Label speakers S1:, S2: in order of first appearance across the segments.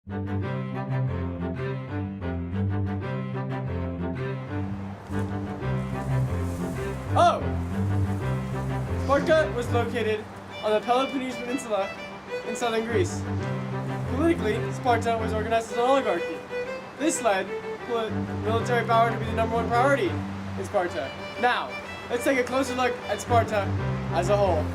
S1: Oh! Sparta was located on the Peloponnese Peninsula in southern Greece. Politically, Sparta was organized as an oligarchy. This led military power to be the #1 priority in Sparta. Now, let's take a closer look at Sparta as a whole.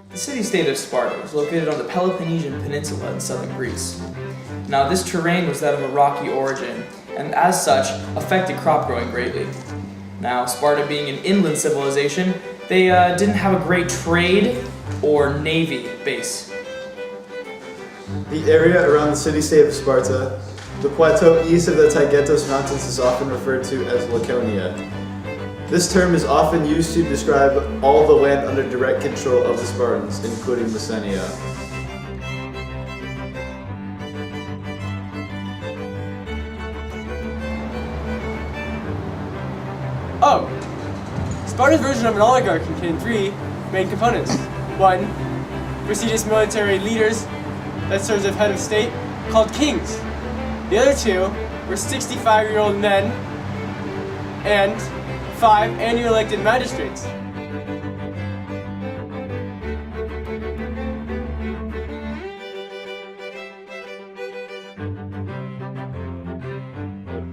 S2: The city-state of Sparta was located on the Peloponnesian Peninsula in southern Greece. Now, this terrain was that of a rocky origin, and as such, affected crop growing greatly. Now, Sparta being an inland civilization, they didn't have a great trade or navy base.
S3: The area around the city-state of Sparta, the plateau east of the Taygetos Mountains, is often referred to as Laconia. This term is often used to describe all the land under direct control of the Spartans, including Messenia.
S1: Oh! Sparta's version of an oligarchy contained 3 main components. 1. Prestigious military leaders that served as head of state, called kings. The other 2 were 65-year-old men and 5 annually elected magistrates.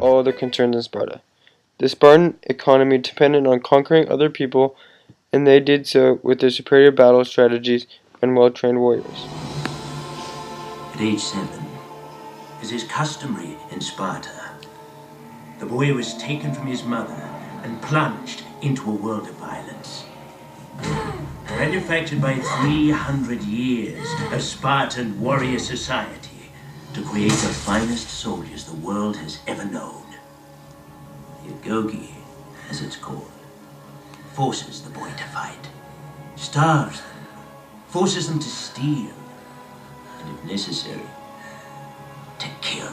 S4: All other concerns in Sparta. The Spartan economy depended on conquering other people, and they did so with their superior battle strategies and well-trained warriors.
S5: At age 7, as is customary in Sparta, the boy was taken from his mother and plunged into a world of violence. Manufactured by 300 years of Spartan warrior society to create the finest soldiers the world has ever known. The Agoge, as it's called, forces the boy to fight, starves them, forces them to steal, and if necessary, to kill.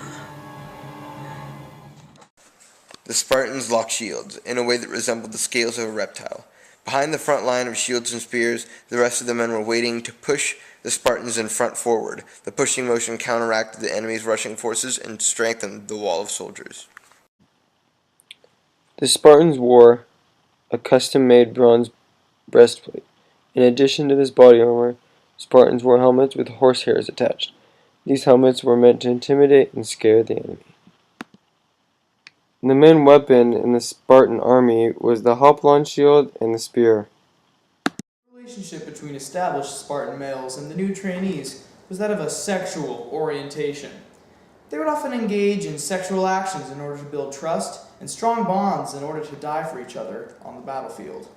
S6: The Spartans locked shields in a way that resembled the scales of a reptile. Behind the front line of shields and spears, the rest of the men were waiting to push the Spartans in front forward. The pushing motion counteracted the enemy's rushing forces and strengthened the wall of soldiers.
S4: The Spartans wore a custom-made bronze breastplate. In addition to this body armor, Spartans wore helmets with horsehairs attached. These helmets were meant to intimidate and scare the enemy. The main weapon in the Spartan army was the hoplon shield and the spear.
S2: The relationship between established Spartan males and the new trainees was that of a sexual orientation. They would often engage in sexual actions in order to build trust and strong bonds in order to die for each other on the battlefield.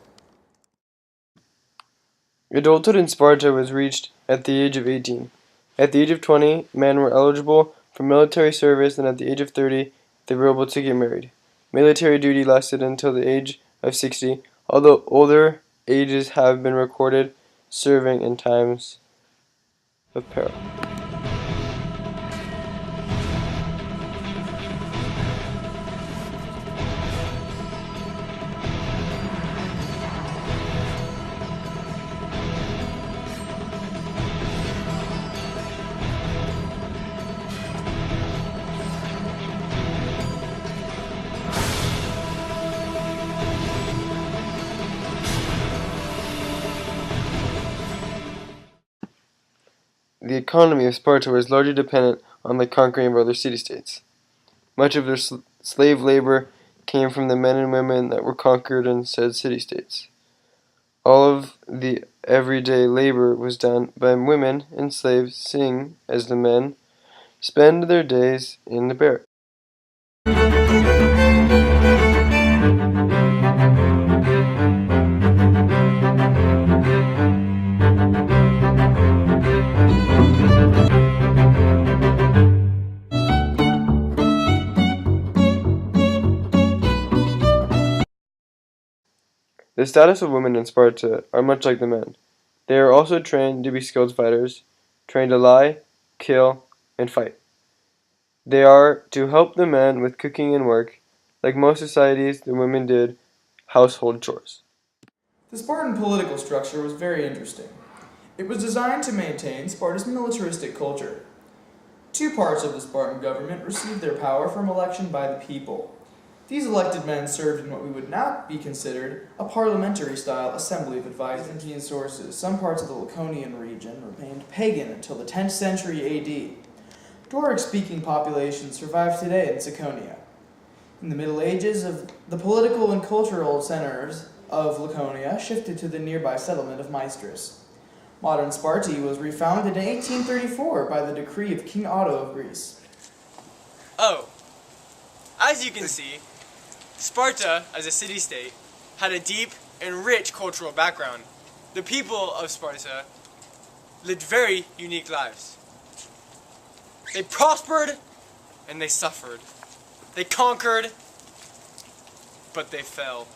S4: Adulthood in Sparta was reached at the age of 18. At the age of 20, men were eligible for military service, and at the age of 30, they were able to get married. Military duty lasted until the age of 60, although older ages have been recorded serving in times of peril. The economy of Sparta was largely dependent on the conquering of other city-states. Much of their slave labor came from the men and women that were conquered in said city-states. All of the everyday labor was done by women and slaves, seeing as the men spend their days in the barracks. The status of women in Sparta are much like the men. They are also trained to be skilled fighters, trained to lie, kill, and fight. They are to help the men with cooking and work. Like most societies, the women did household chores.
S2: The Spartan political structure was very interesting. It was designed to maintain Sparta's militaristic culture. Two parts of the Spartan government received their power from election by the people. These elected men served in what we would now be considered a parliamentary-style assembly of advisors. Byzantine sources, some parts of the Laconian region remained pagan until the 10th century AD. Doric-speaking populations survive today in Laconia. In the Middle Ages, the political and cultural centers of Laconia shifted to the nearby settlement of Maestris. Modern Sparta was refounded in 1834 by the decree of King Otto of Greece.
S1: Oh, as you can see, Sparta, as a city-state, had a deep and rich cultural background. The people of Sparta lived very unique lives. They prospered and they suffered. They conquered, but they fell.